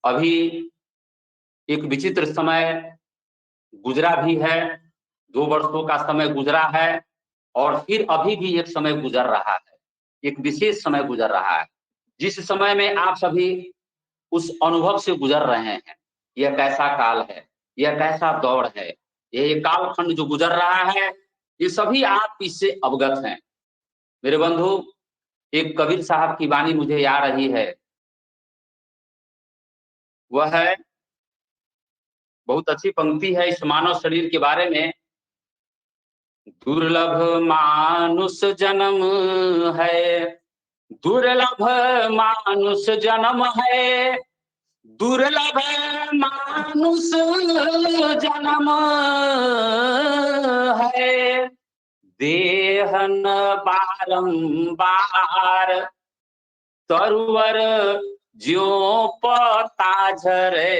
अभी एक विचित्र समय गुजरा भी है, 2 वर्षों का समय गुजरा है और फिर अभी भी एक समय गुजर रहा है, एक विशेष समय गुजर रहा है, जिस समय में आप सभी उस अनुभव से गुजर रहे हैं। यह कैसा काल है, यह कैसा दौर है, ये कालखंड जो गुजर रहा है, ये सभी आप इससे अवगत हैं। मेरे बंधु, एक कबीर साहब की वाणी मुझे आ रही है, वह है बहुत अच्छी पंक्ति है इस मानव शरीर के बारे में। दुर्लभ मानुष जन्म है, दुर्लभ मानुष जन्म है, दुर्लभ मानुष जन्म है, देहन बारंबार तरुवर ज्यों पता झरे,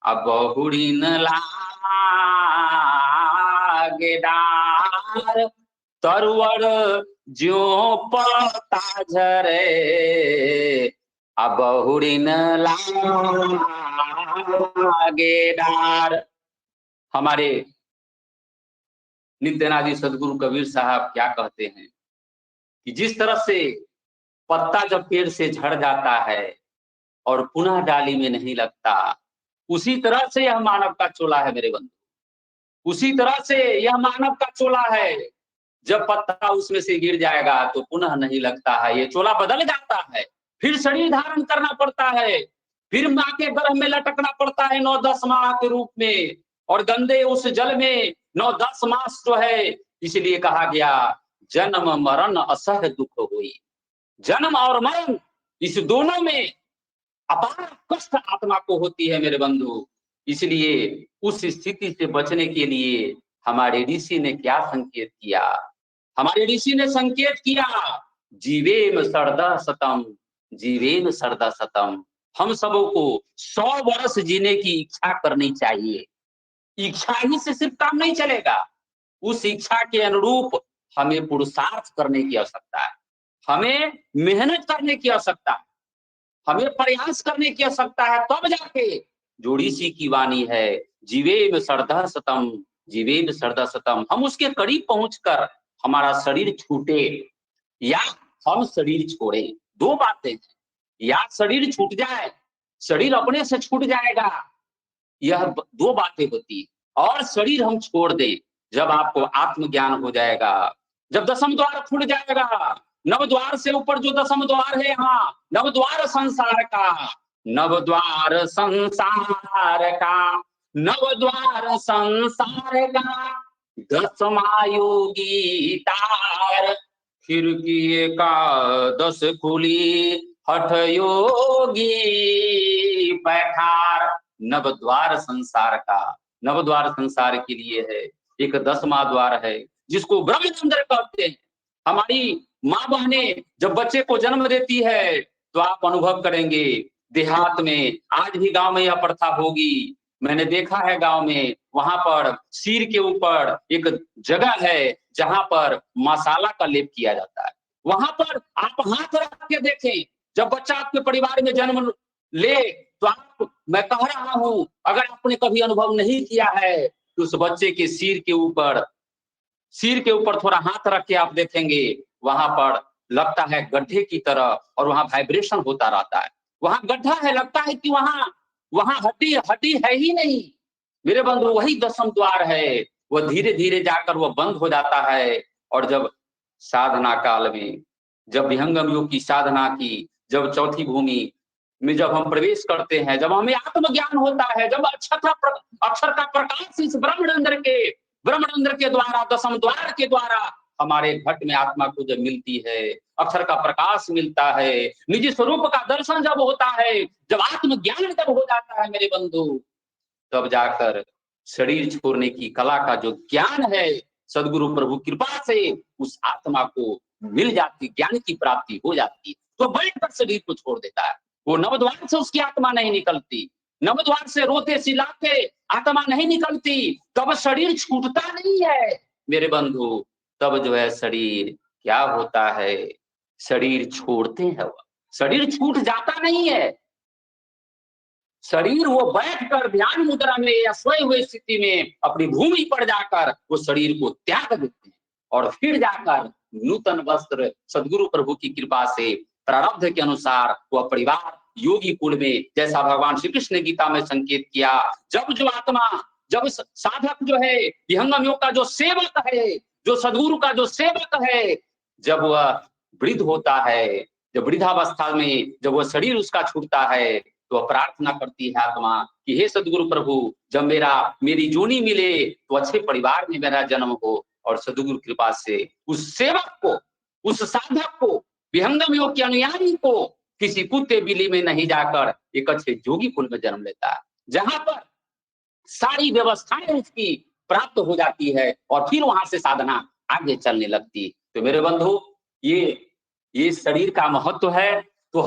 अब बहुड़ी न लागे डार, तरुवर ज्यों पता झरे, अब बहुड़ी न लागे डार। हमारे नित्यानंद सदगुरु कबीर साहब क्या कहते हैं कि जिस तरह से पत्ता जब पेड़ से झड़ जाता है और पुनः डाली में नहीं लगता, उसी तरह से यह मानव का चोला है मेरे बंधु। उसी तरह से यह मानव का चोला है, जब पत्ता उसमें से गिर जाएगा तो पुनः नहीं लगता है, ये चोला बदल जाता है, फिर शरीर धारण करना पड़ता है, फिर माँ के गर्भ में लटकना पड़ता है 9-10 माह के रूप में, और गंदे उस जल में 9-10 मास जो है। इसलिए कहा गया जन्म मरण असह दुख हुई। जन्म और मरण इस दोनों में अपार कष्ट आत्मा को होती है मेरे बंधु। इसलिए उस स्थिति से बचने के लिए हमारे ऋषि ने क्या संकेत किया? हमारे ऋषि ने संकेत किया, जीवेम सरदा सतम, जीवेम सरदा सतम। हम सबों को 100 वर्ष जीने की इच्छा करनी चाहिए। इच्छा ही से सिर्फ काम नहीं चलेगा, उस इच्छा के अनुरूप हमें पुरुषार्थ करने की आवश्यकता है, हमें मेहनत करने की आवश्यकता है, हमें प्रयास करने की आवश्यकता है, तब जाके जो ऋषि की वाणी है, जीवेम सरदा सतम, जीवेम सरदा सतम, हम उसके करीब पहुंचकर हमारा शरीर छूटे या हम शरीर छोड़े। 2 बातें हैं, या शरीर छूट जाए, शरीर अपने से छूट जाएगा, यह 2 बातें होती है, और शरीर हम छोड़ दें, जब आपको आत्मज्ञान हो जाएगा, जब दसम द्वार खुल जाएगा, नव द्वार से ऊपर जो दसम द्वार है, यहाँ नव द्वार संसार का, नव द्वार संसार का, नव द्वार संसार का, दसमा योगी तार, खिड़की का 10 खुली, हठ योगी बैठार। नवद्वार संसार का, नवद्वार संसार के लिए है, एक 10वां द्वार है जिसको ब्रह्मचंद्र कहते हैं। हमारी माँ बहनें जब बच्चे को जन्म देती है तो आप अनुभव करेंगे, देहात में आज भी गांव में यह प्रथा होगी, मैंने देखा है गांव में, वहां पर सिर के ऊपर एक जगह है जहां पर मसाला का लेप किया जाता है। वहां पर आप हाथ रख के देखें, जब बच्चा आपके परिवार में जन्म ले, तो आप, मैं कह रहा हूं, अगर आपने कभी अनुभव नहीं किया है तो उस बच्चे के सिर के ऊपर थोड़ा हाथ रख के आप देखेंगे, वहां पर लगता है गड्ढे की तरह, और वहां वाइब्रेशन होता रहता है, वहां गड्ढा है, लगता है कि वहां वहां हड्डी हड्डी है ही नहीं। मेरे बंधु, वही 10वां द्वार है, वह धीरे धीरे जाकर वह बंद हो जाता है। और जब साधना काल में, जब विहंगम योग की साधना की, जब चौथी भूमि में जब हम प्रवेश करते हैं, जब हमें आत्मज्ञान होता है, जब अक्षर का प्रकाश इस ब्रह्मरंध्र के द्वारा, 10वां द्वार के द्वारा हमारे घट में आत्मा को जब मिलती है, अक्षर का प्रकाश मिलता है, निज स्वरूप का दर्शन जब होता है, जब आत्मज्ञान जब हो जाता है मेरे बंधु, तब जाकर शरीर छोड़ने की कला का जो ज्ञान है, सदगुरु प्रभु कृपा से उस आत्मा को मिल जाती, ज्ञान की प्राप्ति हो जाती, तो बैठकर शरीर को छोड़ देता है। वो नवद्वार से उसकी आत्मा नहीं निकलती, नवद्वार से रोते सिलाते आत्मा नहीं निकलती, तब शरीर छूटता नहीं है मेरे बंधु। तब जो है शरीर क्या होता है, शरीर छोड़ते हैं, वह शरीर छूट जाता नहीं है, शरीर वो बैठकर ध्यान मुद्रा में या सोए हुए स्थिति में अपनी भूमि पर जाकर वो शरीर को त्याग देते हैं और फिर जाकर नूतन वस्त्र सदगुरु प्रभु की कृपा से प्रारब्ध के अनुसार वह परिवार योगी कुल में, जैसा भगवान श्री कृष्ण ने गीता में संकेत किया, जब जो आत्मा, जब साधक जो है विहंगम योग का जो सेवक है, जो सदगुरु का जो सेवक है, जब वह वृद्ध होता है, जब वृद्धावस्था में जब वह शरीर उसका छूटता है, तो वह प्रार्थना करती है आत्मा कि हे सदगुरु प्रभु, जब मेरी जोनी मिले तो अच्छे परिवार में मेरा जन्म हो। और सदगुरु कृपा से उस सेवक को, उस साधक को, विहंगम योग के अनुयायी को किसी कुत्ते बिल्ली में नहीं जाकर एक अच्छे जोगी कुल में जन्म लेता है, जहां पर सारी व्यवस्थाएं उसकी प्राप्त हो जाती है और फिर वहां से साधना आगे चलने लगती। तो मेरे बंधु, ये शरीर का महत्व है। तो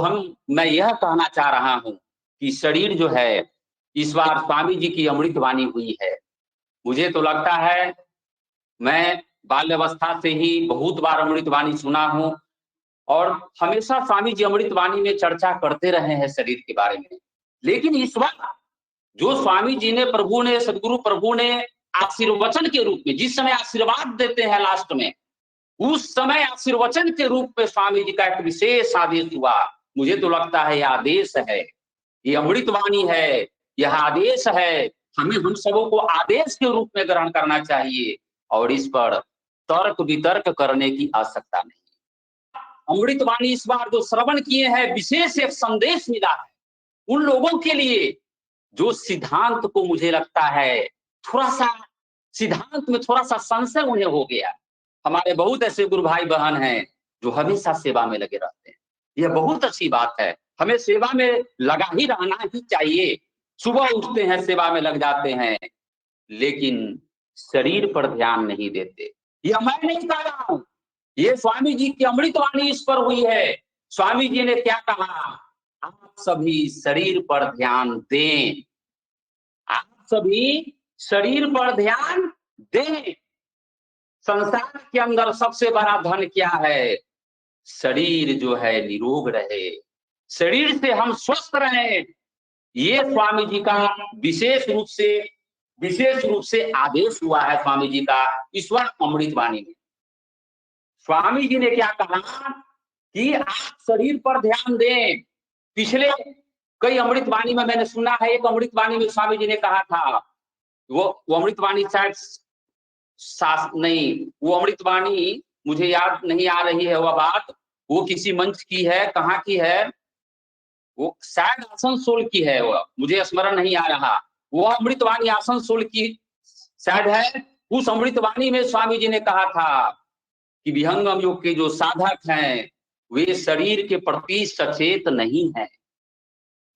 मैं यह कहना चाह रहा हूं कि शरीर जो है, इस बार स्वामी जी की अमृत वाणी हुई है। मुझे तो लगता है, मैं बाल्यावस्था से ही बहुत बार अमृत वाणी सुना हूं और हमेशा स्वामी जी अमृत वाणी में चर्चा करते रहे हैं शरीर के बारे में। लेकिन इस बार जो स्वामी जी ने, प्रभु ने, सदगुरु प्रभु ने आशीर्वचन के रूप में, जिस समय आशीर्वाद देते हैं लास्ट में, उस समय आशीर्वचन के रूप में स्वामी जी का एक विशेष आदेश हुआ। मुझे तो लगता है यह आदेश है, ये अमृत वाणी है, यह आदेश है। हमें हम सबों को आदेश के रूप में ग्रहण करना चाहिए और इस पर तर्क वितर्क करने की आवश्यकता नहीं। अमृत वाणी इस बार जो श्रवण किए हैं, विशेष एक संदेश मिला है उन लोगों के लिए जो सिद्धांत को, मुझे लगता है थोड़ा सा सिद्धांत में थोड़ा सा संशय उन्हें हो गया। हमारे बहुत ऐसे गुरु भाई बहन हैं जो हमेशा सेवा में लगे रहते हैं। यह बहुत अच्छी बात है, हमें सेवा में लगा ही रहना ही चाहिए। सुबह उठते हैं सेवा में लग जाते हैं, लेकिन शरीर पर ध्यान नहीं देते। यह मैं नहीं कह रहा हूं, ये स्वामी जी की अमृत वाणी इस पर हुई है। स्वामी जी ने क्या कहा, आप सभी शरीर पर ध्यान दें, आप सभी शरीर पर ध्यान दें। संसार के अंदर सबसे बड़ा धन क्या है? शरीर जो है निरोग रहे, शरीर से हम स्वस्थ रहें। ये स्वामी जी का विशेष रूप से आदेश हुआ है स्वामी जी का ईश्वर अमृत वाणी में। स्वामी जी ने क्या कहा कि आप शरीर पर ध्यान दें। पिछले कई अमृत वाणी में मैंने सुना है, एक अमृत वाणी में स्वामी जी ने कहा था, वो अमृत वाणी शायद नहीं, वो अमृत वाणी मुझे याद नहीं आ रही है वह बात, वो किसी मंच की है, कहाँ की है, वो शायद आसनसोल की है, वो मुझे स्मरण नहीं आ रहा। वो अमृत वाणी आसनसोल की शायद है। उस अमृत वाणी में स्वामी जी ने कहा था कि विहंगम योग के जो साधक हैं वे शरीर के प्रति सचेत नहीं है।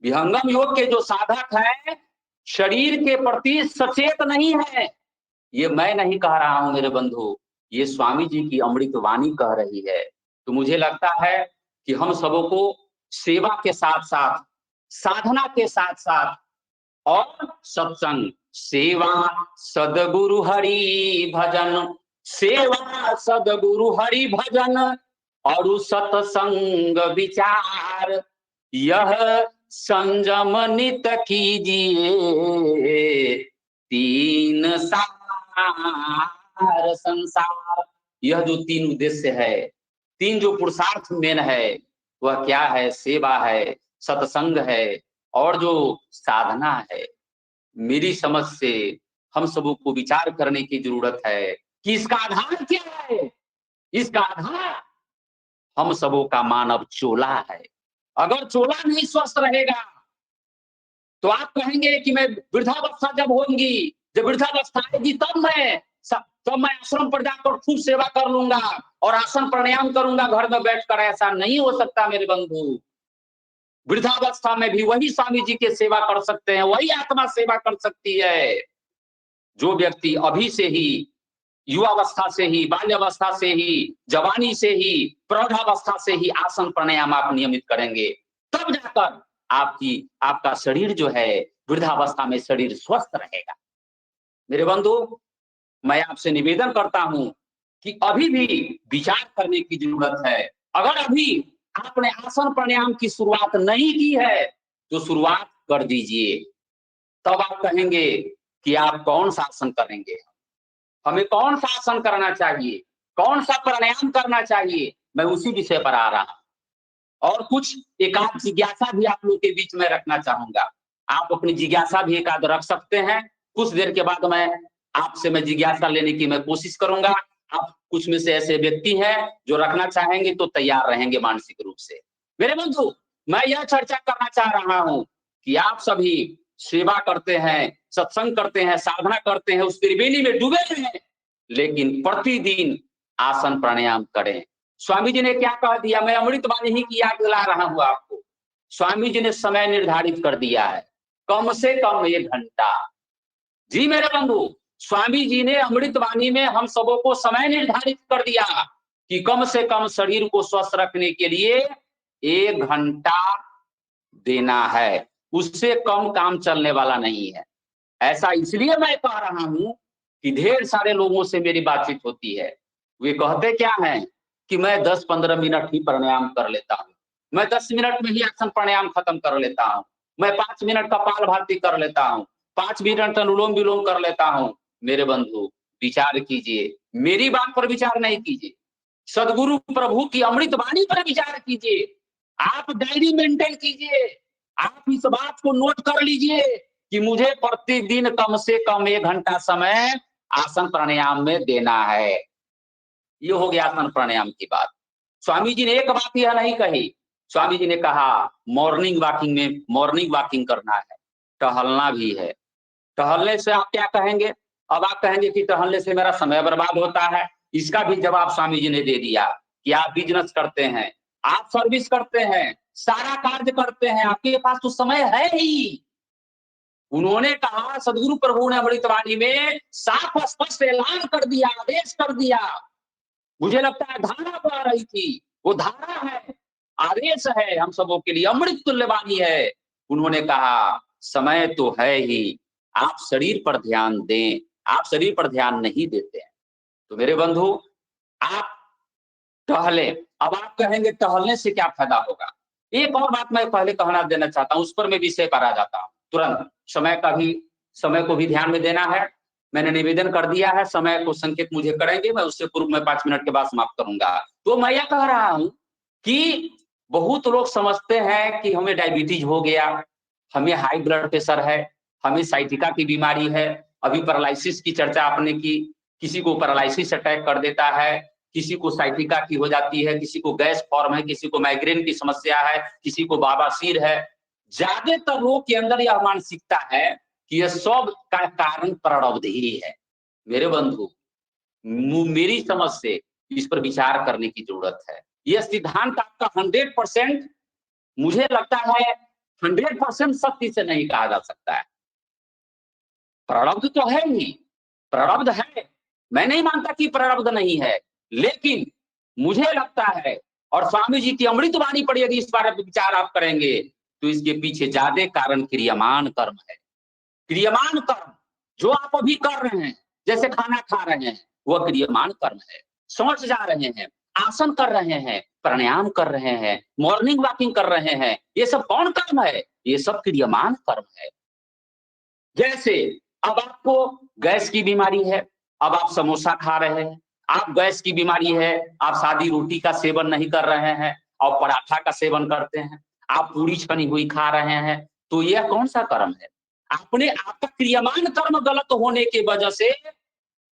विहंगम योग के जो साधक हैं शरीर के प्रति सचेत नहीं है। ये मैं नहीं कह रहा हूं मेरे बंधु, ये स्वामी जी की अमृत वाणी कह रही है। तो मुझे लगता है कि हम सबों को सेवा के साथ साथ, साधना के साथ साथ और सत्संग, सेवा सदगुरु हरि भजन, सेवा सदगुरु हरि भजन और सत्संग विचार, यह संयम नित कीजिए, तीन सार संसार। यह जो तीन उद्देश्य है, तीन जो पुरुषार्थ मेन है, वह क्या है? सेवा है, सत्संग है और जो साधना है। मेरी समझ से हम सबों को विचार करने की जरूरत है कि इसका आधार क्या है? इसका आधार हम सबों का मानव चोला है। अगर चोला नहीं स्वस्थ रहेगा तो आप कहेंगे कि मैं वृद्धावस्था जब होंगी, जब वृद्धावस्था आएगी तब मैं आश्रम पर जाकर खूब सेवा कर लूंगा और आसन प्राणायाम करूंगा घर में बैठकर। ऐसा नहीं हो सकता मेरे बंधु। वृद्धावस्था में भी वही स्वामी जी के सेवा कर सकते हैं, वही आत्मा सेवा कर सकती है। जो व्यक्ति अभी से ही, युवावस्था से ही, बाल्यावस्था से ही, जवानी से ही, प्रौढ़ावस्था से ही आसन प्राणायाम आप नियमित करेंगे, तब जाकर आपका शरीर जो है वृद्धावस्था में शरीर स्वस्थ रहेगा। मेरे बंधु, मैं आपसे निवेदन करता हूं कि अभी भी विचार करने की जरूरत है। अगर अभी आपने आसन प्राणायाम की शुरुआत नहीं की है तो शुरुआत कर दीजिए, तब आप कहेंगे कि आप कौन सा आसन करेंगे, हमें कौन सा आसन करना चाहिए, कौन सा प्राणायाम करना चाहिए, मैं उसी विषय पर आ रहा हूं। और कुछ एकाध जिज्ञासा भी आप लोग के बीच में रखना चाहूंगा। आप अपनी जिज्ञासा भी एकाध रख सकते हैं। कुछ देर के बाद मैं जिज्ञासा लेने की मैं कोशिश करूंगा। आप कुछ में से ऐसे व्यक्ति हैं जो रखना चाहेंगे तो तैयार रहेंगे मानसिक रूप से। मेरे बंधु, मैं यह चर्चा करना चाह रहा हूं कि आप सभी सेवा करते हैं, सत्संग करते हैं, साधना करते हैं, उस त्रिवेणी में डूबे हैं, लेकिन प्रतिदिन आसन प्राणायाम करें। स्वामी जी ने क्या कह दिया, मैं अमृत वाणी ही की याद दिला रहा हूं आपको। स्वामी जी ने समय निर्धारित कर दिया है, कम से कम 1 घंटा। जी मेरे बंधु, स्वामी जी ने अमृत वाणी में हम सबों को समय निर्धारित कर दिया कि कम से कम शरीर को स्वस्थ रखने के लिए 1 घंटा देना है, उससे कम काम चलने वाला नहीं है। ऐसा इसलिए मैं कह रहा हूं कि ढेर सारे लोगों से मेरी बातचीत होती है, वे कहते क्या हैं कि मैं 10-15 मिनट ही प्राणायाम कर लेता हूं, मैं 10 मिनट में ही आसन प्राणायाम खत्म कर लेता हूं, मैं 5 मिनट कपालभाति कर लेता हूं, 5 मिनट अनुलोम विलोम कर लेता हूं। मेरे बंधु, विचार कीजिए, मेरी बात पर विचार नहीं कीजिए, सदगुरु प्रभु की अमृत वाणी पर विचार कीजिए। आप डायरी मेंटेन कीजिए, आप इस बात को नोट कर लीजिए कि मुझे प्रतिदिन कम से कम 1 घंटा समय आसन प्राणायाम में देना है। ये हो गया आसन प्राणायाम की बात। स्वामी जी ने एक बात यह नहीं कही, स्वामी जी ने कहा मॉर्निंग वॉकिंग करना है, टहलना भी है। टहलने से आप क्या कहेंगे? अब आप कहेंगे कि टहलने से मेरा समय बर्बाद होता है। इसका भी जवाब स्वामी जी ने दे दिया कि आप बिजनेस करते हैं, आप सर्विस करते हैं, सारा कार्य करते हैं, आपके पास तो समय है ही। उन्होंने कहा, सदगुरु प्रभु ने अमृतवाणी में साफ स्पष्ट ऐलान कर दिया, आदेश कर दिया। मुझे लगता है धारा बह रही थी, वो धारा है, आदेश है हम सबों के लिए, अमृत तुल्य वाणी है। उन्होंने कहा समय तो है ही, आप शरीर पर ध्यान दें, आप शरीर पर ध्यान नहीं देते हैं। तो मेरे बंधु, आप टहले। अब आप कहेंगे टहलने से क्या फायदा होगा? एक और बात मैं पहले कहना देना चाहता हूं, उस पर मैं विषय पर आ जाता हूं तुरंत। समय को भी ध्यान में देना है। मैंने निवेदन कर दिया है, समय को संकेत मुझे करेंगे, मैं उससे पूर्व में 5 मिनट के बाद समाप्त करूंगा। तो मैं यह कह रहा हूं कि बहुत लोग समझते हैं कि हमें डायबिटीज हो गया, हमें हाई ब्लड प्रेशर है, हमें साइटिका की बीमारी है। अभी पैरालिसिस की चर्चा आपने की, किसी को पैरालिसिस अटैक कर देता है, किसी को साइटिका की हो जाती है, किसी को गैस फॉर्म है, किसी को माइग्रेन की समस्या है, किसी को बवासीर है। ज्यादातर लोग के अंदर यह मानसिकता है कि यह सब का कारण प्रारब्ध ही है। मेरे बंधु, मेरी समझ से इस पर विचार करने की जरूरत है। यह सिद्धांत आपका 100% मुझे लगता है 100% सत्य से नहीं कहा जा सकता है। प्रारब्ध तो है ही, प्रारब्ध है, मैं नहीं मानता कि प्रारब्ध नहीं है, लेकिन मुझे लगता है, और स्वामी जी की अमृत वाणी पर यदि इस बारे में विचार आप करेंगे तो इसके पीछे ज्यादा कारण क्रियमान कर्म है। क्रियमान कर्म जो आप अभी कर रहे हैं, जैसे खाना खा रहे हैं, वह क्रियमान कर्म है। समझ जा रहे हैं, आसन कर रहे हैं, प्राणायाम कर रहे हैं, मॉर्निंग वॉकिंग कर रहे हैं, ये सब कौन कर्म है? ये सब क्रियमान कर्म है। जैसे अब आपको गैस की बीमारी है, अब आप समोसा खा रहे हैं, आप गैस की बीमारी है, आप सादी रोटी का सेवन नहीं कर रहे हैं और पराठा का सेवन करते हैं, आप पूरी छनी हुई खा रहे हैं, तो यह कौन सा कर्म है? आपने आपका क्रियमान कर्म गलत होने की वजह से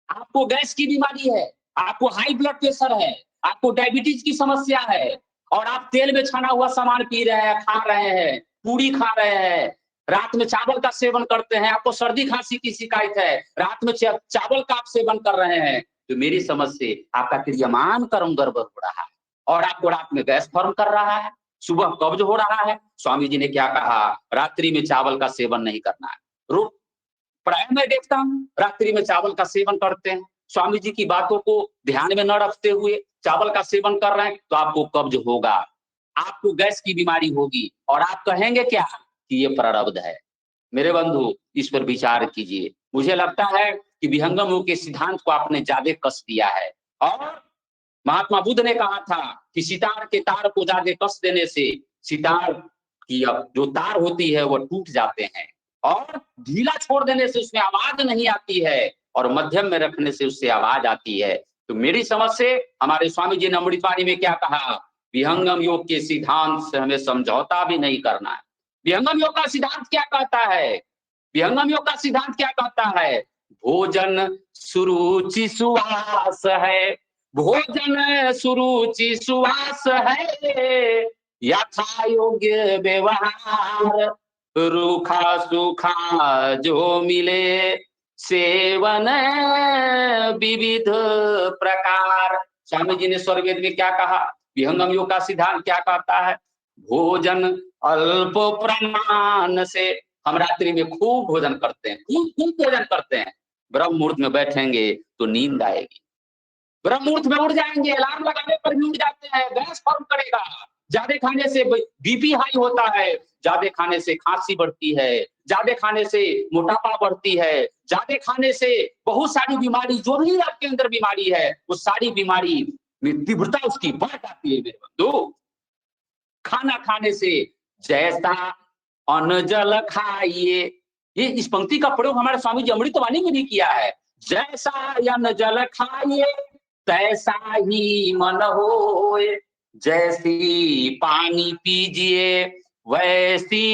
आपको गैस की बीमारी है, आपको हाई ब्लड प्रेशर है, आपको डायबिटीज की समस्या है, और आप तेल में छना हुआ सामान पी रहे हैं, खा रहे हैं, पूरी खा रहे हैं, रात में चावल का सेवन करते हैं, आपको सर्दी खांसी की शिकायत है, रात में चावल का आप सेवन कर रहे हैं, तो मेरी समझ से आपका क्रियमान कर्म गड़बड़ हो रहा है और आपको रात में गैस फॉर्म कर रहा है, सुबह कब्ज हो रहा है। स्वामी जी ने क्या कहा? रात्रि में चावल का सेवन नहीं करना है। प्राय मैं देखता हूं रात्रि में चावल का सेवन करते हैं, स्वामी जी की बातों को ध्यान में न रखते हुए चावल का सेवन कर रहे हैं, तो आपको कब्ज होगा, आपको गैस की बीमारी होगी, और आप कहेंगे क्या कि ये प्रारब्ध है। मेरे बंधु, इस पर विचार कीजिए। मुझे लगता है कि विहंगम योग के सिद्धांत को आपने ज्यादा कस दिया है, और महात्मा बुद्ध ने कहा था कि सितार के तार को ज्यादा कस देने से सितार कि अब जो तार होती है वो टूट जाते हैं, और ढीला छोड़ देने से उसमें आवाज नहीं आती है, और मध्यम में रखने से उससे आवाज आती है। तो मेरी समझ से हमारे स्वामी जी ने अमृतवाणी में क्या कहा, विहंगम योग के सिद्धांत से हमें समझौता भी नहीं करना है। विहंगम योग का सिद्धांत क्या कहता है? विहंगम योग का सिद्धांत क्या कहता है? भोजन सुरुचि सुवास है, भोजन सुरुचि सुवास है, यथा योग्य व्यवहार, रूखा सूखा जो मिले, सेवन विविध प्रकार। स्वामी जी ने स्वरवेद में क्या कहा? विहंगम योग का सिद्धांत क्या कहता है? भोजन अल्प प्रमाण से, हम रात्रि में खूब भोजन करते हैं, खूब खूब भोजन करते हैं, ब्रह्म मुहूर्त में बैठेंगे तो नींद आएगी, ब्रह्म मुहूर्त में उठ जाएंगे, अलार्म लगाने पर भी उठ जाते हैं, गैस फॉर्म करेगा, ज्यादा खाने से बीपी हाई होता है, ज्यादा खाने से खांसी बढ़ती है, ज्यादा खाने से मोटापा बढ़ती है, ज्यादा खाने से बहुत सारी बीमारी, जो भी आपके अंदर बीमारी है वो सारी बीमारी में तीव्रता उसकी बढ़ जाती है मेरे बंधु। खाना खाने से जैसा अन्न जल खाइए, ये इस पंक्ति का प्रयोग हमारे स्वामी जी अमृतवाणी में भी किया है। जैसा अन्न जल खाइए तैसा ही मन होए, जैसी पानी पीजिए वैसी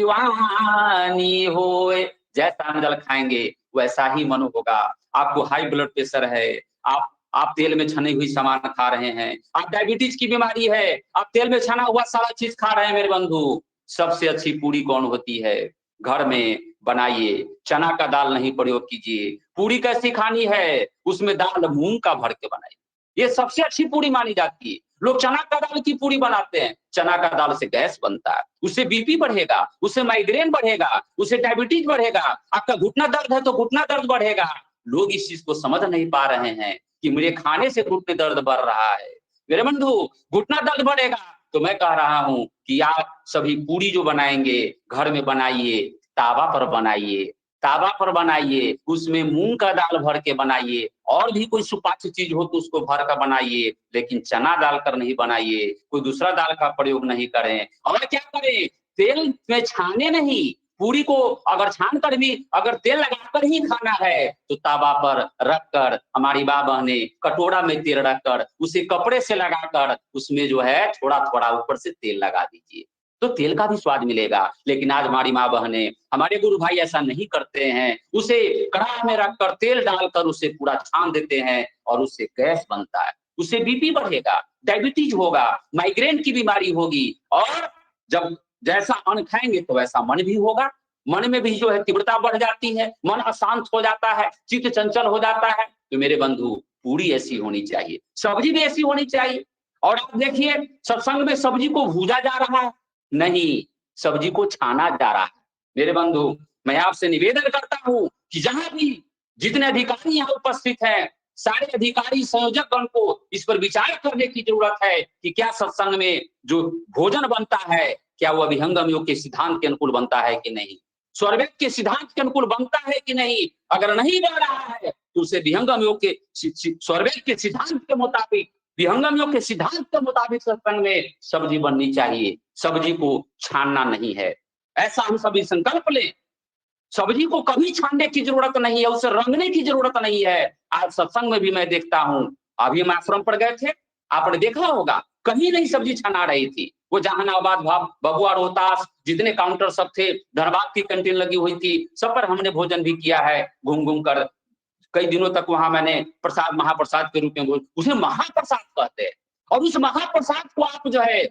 वाणी होए। जैसा अन्न जल खाएंगे वैसा ही मन होगा। आपको हाई ब्लड प्रेशर है, आप तेल में छनी हुई सामान खा रहे हैं, आप डायबिटीज की बीमारी है, आप तेल में छना हुआ सारा चीज खा रहे हैं मेरे बंधु। सबसे अच्छी पूरी कौन होती है? घर में बनाइए, चना का दाल नहीं प्रयोग कीजिए। पूरी कैसी खानी है? उसमें दाल मूंग का भर के बनाइए, ये सबसे अच्छी पूरी मानी जाती है। लोग चना का दाल की पूरी बनाते हैं, चना का दाल से गैस बनता है, उससे बीपी बढ़ेगा, उससे माइग्रेन बढ़ेगा, उससे डायबिटीज बढ़ेगा, आपका घुटना दर्द है तो घुटना दर्द बढ़ेगा। लोग इस चीज को समझ नहीं पा रहे हैं कि मेरे खाने से घुटने दर्द बढ़ रहा है। मेरे बंधु, घुटना दर्द बढ़ेगा तो मैं कह रहा हूं कि आप सभी पूरी जो बनाएंगे घर में बनाइए, तावा पर बनाइए, तावा पर बनाइए, उसमें मूंग का दाल भर के बनाइए, और भी कोई सुपाच्य चीज हो तो उसको भर कर बनाइए, लेकिन चना डालकर नहीं बनाइए, कोई दूसरा दाल का प्रयोग नहीं करें। और क्या करें? तेल में छाने नहीं, पूरी को अगर छान कर भी अगर तेल लगाकर ही खाना है तो तावा पर रखकर, हमारी माँ बहने कटोरा में तेल रखकर उसे कपड़े से लगाकर उसमें जो है थोड़ा थोड़ा ऊपर से तेल लगा दीजिए, तो तेल का भी स्वाद मिलेगा। लेकिन आज हमारी माँ बहने, हमारे गुरु भाई ऐसा नहीं करते हैं, उसे कढ़ाई में रखकर तेल डालकर उसे पूरा छान देते हैं और उससे गैस बनता है, उससे बीपी बढ़ेगा, डायबिटीज होगा, माइग्रेन की बीमारी होगी। और जब जैसा अन्न खाएंगे तो वैसा मन भी होगा, मन में भी जो है तीव्रता बढ़ जाती है, मन अशांत हो जाता है, चित्त चंचल हो जाता है। तो मेरे बंधु, पूरी ऐसी होनी चाहिए, सब्जी भी ऐसी होनी चाहिए। और आप देखिए सत्संग में सब्जी को भूजा जा रहा है, नहीं, सब्जी को छाना जा रहा है। मेरे बंधु, मैं आपसे निवेदन करता हूं कि जहां भी जितने अधिकारी यहाँ उपस्थित हैं, सारे अधिकारी संयोजक गण को इस पर विचार करने की जरूरत है कि क्या सत्संग में जो भोजन बनता है क्या वो विहंगम योग के सिद्धांत के अनुकूल बनता है कि नहीं, स्वरवेद के सिद्धांत के अनुकूल बनता है कि नहीं। अगर नहीं बन रहा है तो उसे विहंगम योग के स्वरवेद के सिद्धांत के मुताबिक, विहंगम योग के सिद्धांत के मुताबिक सत्संग में सब्जी बननी चाहिए, सब्जी को छानना नहीं है। ऐसा हम सभी संकल्प लें। सब्जी को कभी छानने की जरूरत नहीं है, उसे रंगने की जरूरत नहीं है। आज सत्संग में भी मैं देखता हूं, अभी हम आश्रम पर गए थे, आपने देखा होगा कहीं नहीं सब्जी छना रही थी। वो जहानाबाद भभुआ रोहतास जितने काउंटर सब थे, धनबाद की कैंटीन लगी हुई थी, सब पर हमने भोजन भी किया है घूम घूम कर। कई दिनों तक वहां मैंने प्रसाद महाप्रसाद के रूप में उसे महाप्रसाद कहते हैं। और उस महाप्रसाद को आप जो है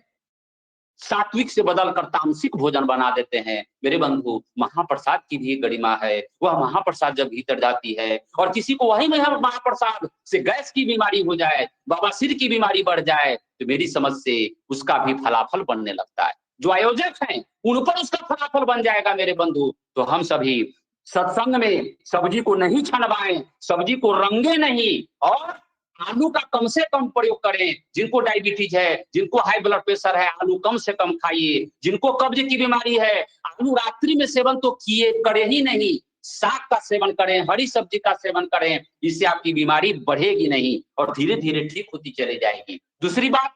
सात्विक से बदलकर तामसिक भोजन बना देते हैं। मेरे बंधु, महाप्रसाद की भी गरिमा है। वह महाप्रसाद जब भीतर जाती है और किसी को वही महाप्रसाद से गैस की बीमारी हो जाए, बवासीर की बीमारी बढ़ जाए, तो मेरी समझ से उसका भी फलाफल बनने लगता है। जो आयोजक हैं उन पर उसका फलाफल बन जाएगा मेरे बंधु। तो हम सभी सत्संग में सब्जी को नहीं छनवाएं, सब्जी को रंगे नहीं, और आलू का कम से कम प्रयोग करें। जिनको डायबिटीज है, जिनको हाई ब्लड प्रेशर है, आलू कम से कम खाइए। जिनको कब्ज की बीमारी है, आलू रात्रि में सेवन तो किए करें ही नहीं, साग का सेवन करें, हरी सब्जी का सेवन करें, इससे आपकी बीमारी बढ़ेगी नहीं और धीरे धीरे ठीक होती चली जाएगी। दूसरी बात,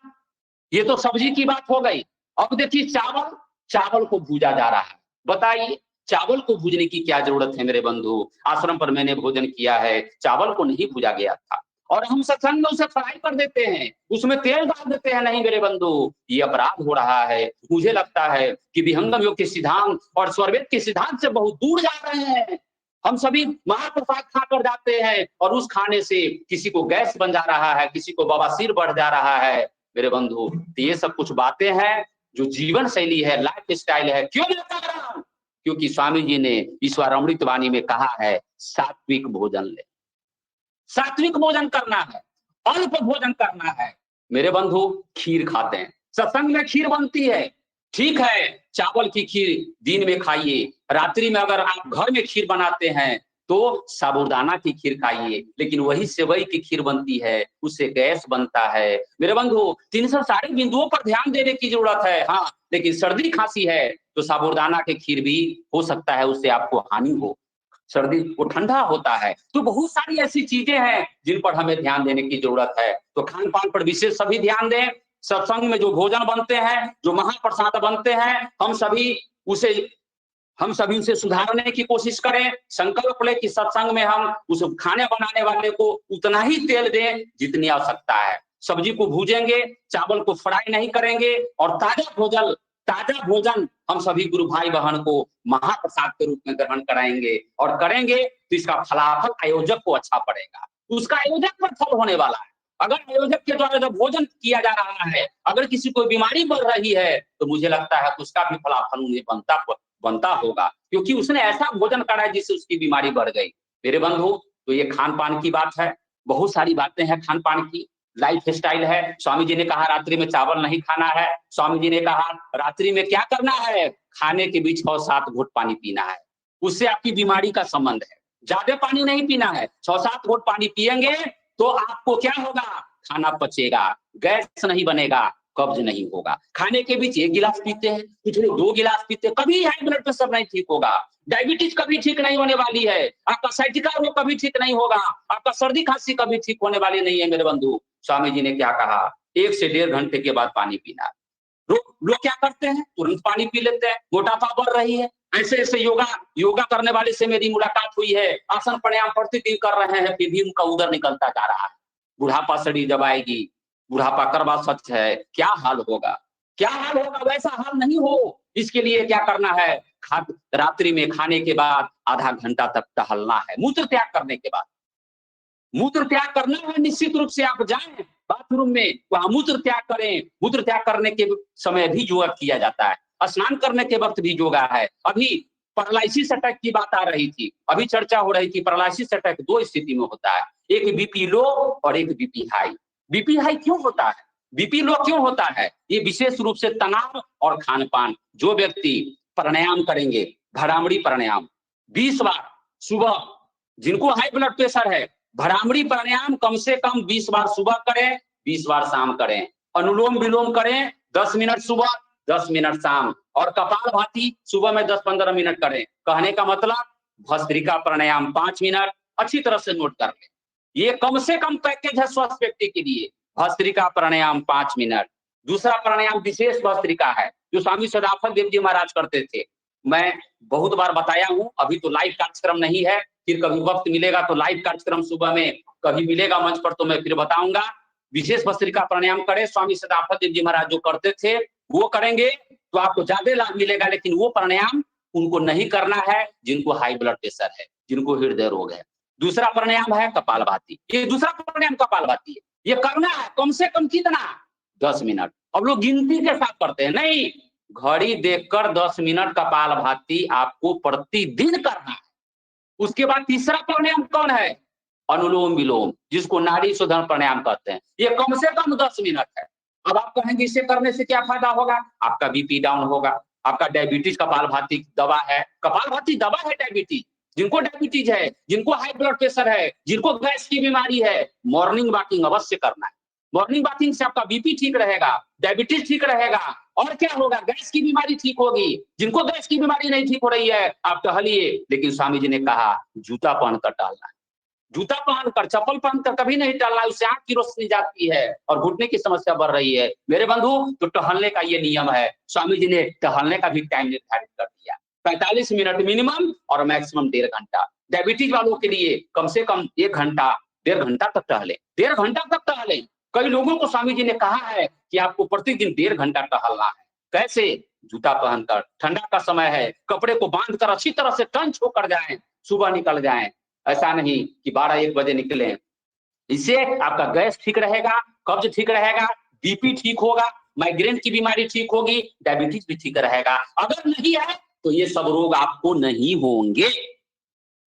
ये तो सब्जी की बात हो गई। अब देखिए चावल, चावल को भूजा जा रहा है। बताइए चावल को भूजने की क्या जरूरत है मेरे बंधु? आश्रम पर मैंने भोजन किया है, चावल को नहीं भूजा गया था और हम सत्संग में उसे फ्राई कर देते हैं, उसमें तेल डाल देते हैं। नहीं मेरे बंधु, ये अपराध हो रहा है। मुझे लगता है कि विहंगम योग के सिद्धांत और स्वरवेद के सिद्धांत से बहुत दूर जा रहे हैं। हम सभी महाप्रसाद खाकर जाते हैं और उस खाने से किसी को गैस बन जा रहा है, किसी को बवासीर बढ़ जा रहा है। मेरे बंधु, तो ये सब कुछ बातें हैं जो जीवन शैली है, लाइफ स्टाइल है। क्यों मैं कह रहा हूं? क्योंकि स्वामी जी ने ईश्वर अमृत वाणी में कहा है सात्विक भोजन ले, सात्विक भोजन करना है, अल्प भोजन करना है। मेरे बंधु, खीर खाते हैं, सत्संग में खीर बनती है, ठीक है, चावल की खीर दिन में खाइए, रात्रि में अगर आप घर में खीर बनाते हैं तो साबूदाना की खीर खाइए, लेकिन वही सेवई की खीर बनती है, उससे गैस बनता है। मेरे बंधु, 3 सारे बिंदुओं पर ध्यान देने की जरूरत है। हाँ, लेकिन सर्दी खांसी है तो साबूदाना की खीर भी हो सकता है उससे आपको हानि हो, सर्दी वो ठंडा होता है। तो बहुत सारी ऐसी चीजें हैं जिन पर हमें ध्यान देने की जरूरत है। तो खान पान पर विशेष सभी ध्यान दें। सत्संग में जो भोजन बनते हैं, जो महाप्रसाद बनते हैं, हम सभी उसे सुधारने की कोशिश करें। संकल्प लें कि सत्संग में हम उस खाने बनाने वाले को उतना ही तेल दें जितनी आवश्यकता है। सब्जी को भूजेंगे, चावल को फ्राई नहीं करेंगे और ताजा भोजन हम सभी गुरु भाई बहन को महाप्रसाद के रूप में ग्रहण कराएंगे और करेंगे तो इसका फलाफल आयोजक को अच्छा पड़ेगा, उसका आयोजक पर फल होने वाला है। अगर आयोजक के द्वारा जब भोजन किया जा रहा है, अगर किसी को बीमारी बढ़ रही है तो मुझे लगता है कि उसका भी फलाफल उन्हें बनता होगा, क्योंकि उसने ऐसा भोजन करा जिससे उसकी बीमारी बढ़ गई। मेरे बंधु, तो ये खान पान की बात है, बहुत सारी बातें हैं खान पान की, लाइफ स्टाइल है। स्वामी जी ने कहा रात्रि में चावल नहीं खाना है, स्वामी जी ने कहा रात्रि में क्या करना है, खाने के बीच 6-7 घूंट पानी पीना है, उससे आपकी बीमारी का संबंध है। ज्यादा पानी नहीं पीना है, 6-7 घूंट पानी पिएंगे तो आपको क्या होगा, खाना पचेगा, गैस नहीं बनेगा, कब्ज नहीं होगा। खाने के बीच 1 गिलास पीते हैं, कुछ लोग 2 गिलास पीते हैं, कभी हाई ब्लड प्रेशर नहीं ठीक होगा, डायबिटीज कभी ठीक नहीं होने वाली है, आपका साइटिका रोग कभी ठीक नहीं होगा, आपका सर्दी खांसी कभी ठीक होने वाली नहीं है। मेरे बंधु, स्वामी जी ने क्या कहा, 1 से 1.5 घंटे के बाद पानी पीना। लोग क्या करते हैं, तुरंत पानी पी लेते हैं, मोटापा बढ़ रही है। ऐसे ऐसे योगा करने वाले से मेरी मुलाकात हुई है, आसन प्राणायाम प्रतिदिन कर रहे हैं, फिर भी उनका उदर निकलता जा रहा है। बुढ़ापा शरीर जब आएगी, बुढ़ापा करवा सच है, क्या हाल होगा, क्या हाल होगा, वैसा हाल नहीं हो। इसके लिए क्या करना है, रात्रि में खाने के बाद आधा घंटा तक टहलना है, मूत्र त्याग करने के बाद मूत्र त्याग करना है। निश्चित रूप से आप जाएं बाथरूम में, वहां मूत्र त्याग करें। मूत्र त्याग करने के समय भी योगा किया जाता है, स्नान करने के वक्त भी योगा है। अभी पैरालिसिस अटैक की बात आ रही थी, अभी चर्चा हो रही थी, पैरालिसिस अटैक 2 स्थिति में होता है, एक बीपी लो और एक बीपी हाई। बीपी हाई क्यों होता है, बीपी लो क्यों होता है, ये विशेष रूप से तनाव और खान पान। जो व्यक्ति प्राणायाम करेंगे, भ्रामरी प्राणायाम 20 बार सुबह, जिनको हाई ब्लड प्रेशर है, भ्रामरी प्राणायाम कम से कम 20 बार सुबह करें, 20 बार शाम करें। अनुलोम विलोम करें 10 मिनट सुबह, 10 मिनट शाम, और कपालभाति सुबह में 10-15 मिनट करें। कहने का मतलब भस्त्रिका प्राणायाम 5 मिनट, अच्छी तरह से नोट कर लें, ये कम से कम पैकेज है स्वस्थ व्यक्ति के लिए। भस्त्रिका प्राणायाम 5 मिनट। दूसरा प्राणायाम विशेष भस्त्रिका है जो स्वामी सदाफल देव जी महाराज करते थे, मैं बहुत बार बताया हूं। अभी तो लाइव कार्यक्रम नहीं है, फिर कभी वक्त मिलेगा तो लाइव कार्यक्रम सुबह में कभी मिलेगा मंच पर तो मैं फिर बताऊंगा। विशेष भस्त्रिका प्राणायाम करें, स्वामी सदाफल देव जी महाराज जो करते थे वो करेंगे तो आपको ज्यादा लाभ मिलेगा। लेकिन वो प्राणायाम उनको नहीं करना है जिनको हाई ब्लड प्रेशर है, जिनको हृदय रोग है। दूसरा प्राणायाम है कपालभाति, ये दूसरा प्राणायाम कपालभाति है, ये करना है कम से कम कितना, 10 मिनट। अब लोग गिनती के साथ करते हैं, नहीं, घड़ी देखकर 10 मिनट कपालभाति आपको प्रतिदिन करना है। उसके बाद तीसरा प्राणायाम कौन है, अनुलोम विलोम, जिसको नाड़ी शोधन प्राणायाम कहते हैं, ये कम से कम 10 मिनट है। अब आप कहेंगे इसे करने से क्या फायदा होगा, आपका बीपी डाउन होगा, आपका डायबिटीज कपालभाति दवा है, कपालभाति दवा है डायबिटीज, जिनको डायबिटीज है, जिनको हाई ब्लड प्रेशर है, जिनको गैस की बीमारी है, मॉर्निंग वॉकिंग अवश्य करना है। मॉर्निंग वॉकिंग से आपका बीपी ठीक रहेगा, डायबिटीज ठीक रहेगा, और क्या होगा, गैस की बीमारी ठीक होगी। जिनको गैस की बीमारी नहीं ठीक हो रही है आप टहलिए, लेकिन स्वामी जी ने कहा जूता पहनकर टहलना है, जूता पहनकर, चप्पल पहनकर कभी नहीं टहलना, उससे आंख की रोशनी जाती है और घुटने की समस्या बढ़ रही है मेरे बंधु। तो टहलने का ये नियम है, स्वामी जी ने टहलने का भी टाइम निर्धारित कर दिया, 45 मिनट मिनिमम और मैक्सिमम 1.5 घंटा। डायबिटीज वालों के लिए कम से कम 1 घंटा 1.5 घंटा तक टहले, 1.5 घंटा तक टहले। कई लोगों को स्वामी जी ने कहा है कि आपको प्रतिदिन 1.5 घंटा टहलना है। कैसे? जूता पहनकर, ठंडा का समय है, कपड़े को बांधकर अच्छी तरह से टंच होकर जाएं, सुबह निकल जाएं। ऐसा नहीं कि 12-1 बजे निकले। इससे आपका गैस ठीक रहेगा, कब्ज ठीक रहेगा, बीपी ठीक होगा, माइग्रेन की बीमारी ठीक होगी, डायबिटीज भी ठीक रहेगा। अगर नहीं है तो ये सब रोग आपको नहीं होंगे।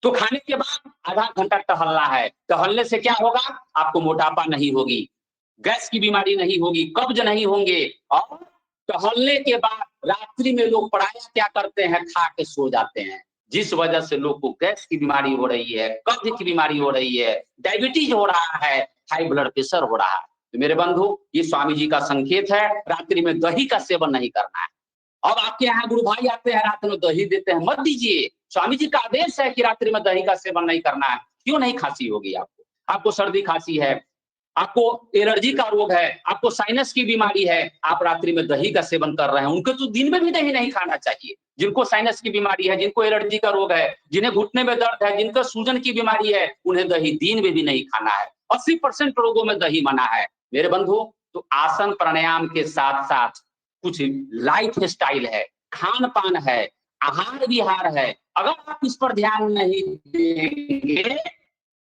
तो खाने के बाद आधा घंटा टहलना है। टहलने से क्या होगा? आपको मोटापा नहीं होगी, गैस की बीमारी नहीं होगी, कब्ज नहीं होंगे। और टहलने के बाद रात्रि में लोग प्रायः क्या करते हैं? खा के सो जाते हैं, जिस वजह से लोग को गैस की बीमारी हो रही है, कब्ज की बीमारी हो रही है, डायबिटीज हो रहा है, हाई ब्लड प्रेशर हो रहा है। तो मेरे बंधु, ये स्वामी जी का संकेत है, रात्रि में दही का सेवन नहीं करना है। अब आपके यहाँ गुरु भाई आते हैं, रात में दही देते हैं, मत दीजिए। स्वामी जी का आदेश है कि रात्रि में दही का सेवन नहीं करना है। क्यों नहीं? खांसी होगी आपको, आपको सर्दी खांसी है, आपको एलर्जी का रोग है, आपको साइनस की बीमारी है, आप रात्रि में दही का सेवन कर रहे हैं। उनको तो दिन में भी दही नहीं खाना चाहिए। जिनको साइनस की बीमारी है, जिनको एलर्जी का रोग है, जिन्हें घुटने में दर्द है, जिनको सूजन की बीमारी है, उन्हें दही दिन में भी नहीं खाना है। 80% रोगों में दही मना है मेरे बंधु। तो आसन प्राणायाम के साथ साथ कुछ लाइफ स्टाइल है, खान पान है, आहार विहार है। अगर आप इस पर ध्यान नहीं देंगे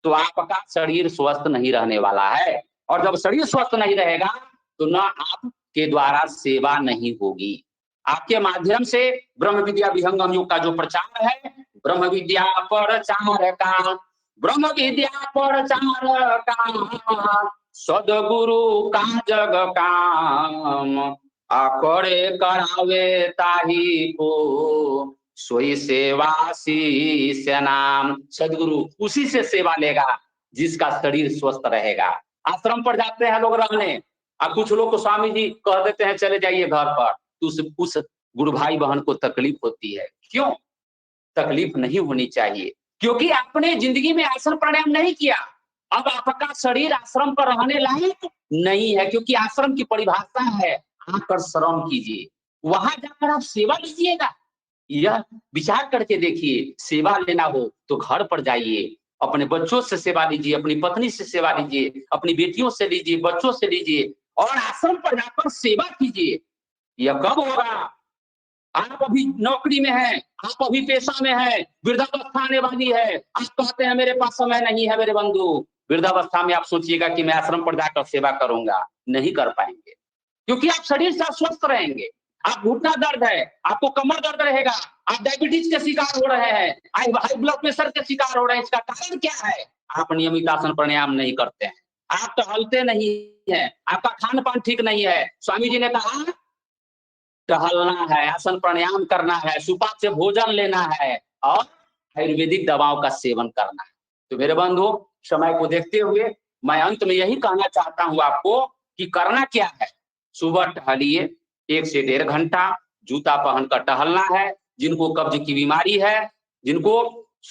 तो आपका शरीर स्वस्थ नहीं रहने वाला है। और जब शरीर स्वस्थ नहीं रहेगा तो ना आपके द्वारा सेवा नहीं होगी। आपके माध्यम से ब्रह्म विद्या विहंगम योग का जो प्रचार है, ब्रह्म विद्या प्रचार का, ब्रह्म विद्या प्रचार का, सदगुरु का जग काम, आकड़े करावे ताही को, सोई सेवा से नाम। सदगुरु उसी से सेवा लेगा जिसका शरीर स्वस्थ रहेगा। आश्रम पर जाते हैं लोग रहने, अब कुछ लोग को स्वामी जी कह देते हैं चले जाइए घर पर, तो उस गुरु भाई बहन को तकलीफ होती है। क्यों? तकलीफ नहीं होनी चाहिए, क्योंकि आपने जिंदगी में आसन प्राणायाम नहीं किया। अब आपका शरीर आश्रम पर रहने लायक नहीं है, क्योंकि आश्रम की परिभाषा है आकर श्रम कीजिए, वहां जाकर आप सेवा लीजिएगा। यह विचार करके देखिए, सेवा लेना हो तो घर पर जाइए, अपने बच्चों से सेवा लीजिए, अपनी पत्नी से सेवा लीजिए, अपनी बेटियों से लीजिए, बच्चों से लीजिए, और आश्रम पर जाकर सेवा कीजिए। यह कब होगा? आप अभी नौकरी में हैं, आप अभी पेशा में हैं, वृद्धावस्था आने वाली है, आप कहते हैं मेरे पास समय नहीं है। मेरे बंधु, वृद्धावस्था में आप सोचिएगा कि मैं आश्रम पर जाकर सेवा करूंगा, नहीं कर पाएंगे, क्योंकि आप शरीर से स्वस्थ रहेंगे। आप घुटना दर्द है, आपको कमर दर्द रहेगा, आप डायबिटीज के शिकार हो रहे हैं, हाई ब्लड प्रेशर के शिकार हो रहे हैं। इसका कारण क्या है? आप नियमित आसन प्राणायाम नहीं करते हैं, आप टहलते नहीं है, आपका खान पान ठीक नहीं है। स्वामी जी ने कहा टहलना है, आसन प्राणायाम करना है, सुपाच्य से भोजन लेना है और आयुर्वेदिक दवाओं का सेवन करना है। तो मेरे बंधु, समय को देखते हुए मैं अंत में यही कहना चाहता हूं आपको कि करना क्या है। सुबह टहलिए 1 से 1.5 घंटा, जूता पहनकर टहलना है। जिनको कब्ज की बीमारी है, जिनको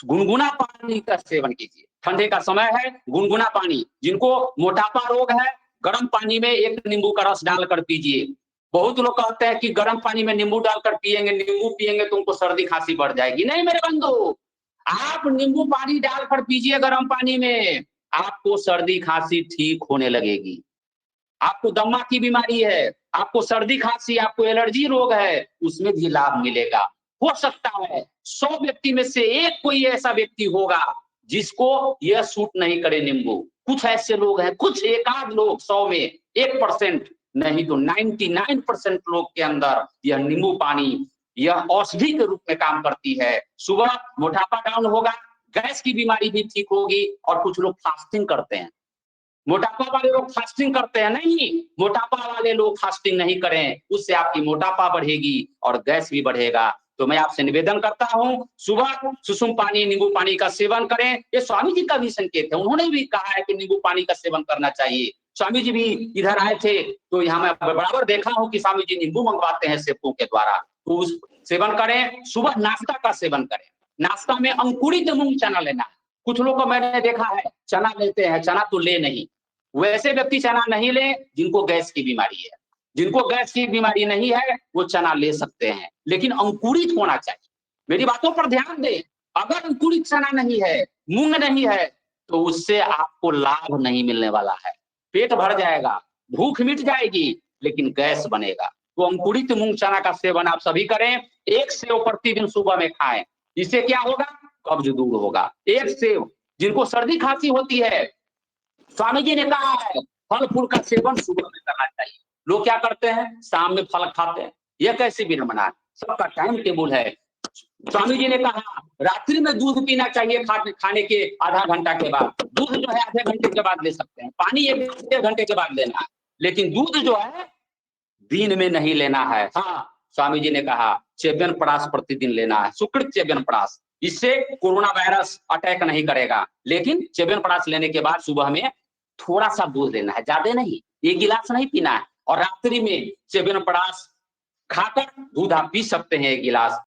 गुनगुना पानी का सेवन कीजिए, ठंडे का समय है, गुनगुना पानी। जिनको मोटापा रोग है, गर्म पानी में 1 नींबू का रस डालकर पीजिए। बहुत लोग कहते हैं कि गर्म पानी में नींबू डालकर पिएंगे, नींबू पिएंगे तो उनको सर्दी खांसी बढ़ जाएगी। नहीं मेरे बंधु, आप नींबू पानी डालकर पीजिए गर्म पानी में, आपको सर्दी खांसी ठीक होने लगेगी। आपको दमा की बीमारी है, आपको सर्दी खांसी, आपको एलर्जी रोग है, उसमें भी लाभ मिलेगा। हो सकता है 100 व्यक्ति में से एक कोई ऐसा व्यक्ति होगा जिसको यह सूट नहीं करे नींबू। कुछ ऐसे लोग हैं, कुछ एकाध लोग 100 में 1%, नहीं तो 99% लोग के अंदर यह नींबू पानी यह औषधि के रूप में काम करती है। सुबह मोटापा डाउन होगा, गैस की बीमारी भी ठीक होगी। और कुछ लोग फास्टिंग करते हैं, मोटापा वाले लोग फास्टिंग करते हैं, नहीं, मोटापा वाले लोग फास्टिंग नहीं करें, उससे आपकी मोटापा बढ़ेगी और गैस भी बढ़ेगा। तो मैं आपसे निवेदन करता हूं, सुबह सुसुम पानी, नींबू पानी का सेवन करें। ये स्वामी जी का भी संकेत है, उन्होंने भी कहा है कि नींबू पानी का सेवन करना चाहिए। स्वामी जी भी इधर आए थे तो यहाँ मैं बराबर देखा हूं कि स्वामी जी नींबू मंगवाते हैं सेवकों के द्वारा, तो उस सेवन करें। सुबह नाश्ता का सेवन करें, नाश्ता में अंकुरित मूंग चना लेना है, कुछ लोग को मैंने देखा है चना लेते हैं, चना तो ले नहीं। वैसे व्यक्ति चना नहीं ले जिनको गैस की बीमारी है। जिनको गैस की बीमारी नहीं है वो चना ले सकते हैं, लेकिन अंकुरित होना चाहिए। मेरी बातों पर ध्यान दें। अगर अंकुरित चना नहीं है, मूंग नहीं है, तो उससे आपको लाभ नहीं मिलने वाला है। पेट भर जाएगा, भूख मिट जाएगी, लेकिन गैस बनेगा। तो अंकुरित मूंग चना का सेवन आप सभी करें। 1 सेव प्रतिदिन सुबह में खाएं। इससे क्या होगा? कब्ज दूर होगा। 1 सेव। जिनको सर्दी खांसी होती है, स्वामी जी ने कहा है फल फूल का सेवन सुबह में करना चाहिए। लोग क्या करते हैं? शाम में फल खाते हैं। यह कैसी विडंबना है? सबका टाइम टेबल है। स्वामी जी ने कहा रात्रि में दूध पीना चाहिए खाने के आधा घंटा के बाद। दूध जो है आधे घंटे के बाद ले सकते हैं, पानी 1 घंटे के बाद लेना है, लेकिन दूध जो है दिन में नहीं लेना है। हाँ, स्वामी जी ने कहा च्यवनप्राश प्रतिदिन लेना है, सुकृत च्यवनप्राश। इससे कोरोना वायरस अटैक नहीं करेगा, लेकिन च्यवनप्राश लेने के बाद सुबह में थोड़ा सा दूध लेना है, ज्यादा नहीं, 1 गिलास नहीं पीना है। और रात्रि में च्यवनप्राश खाकर दूध आप पी सकते हैं 1 गिलास।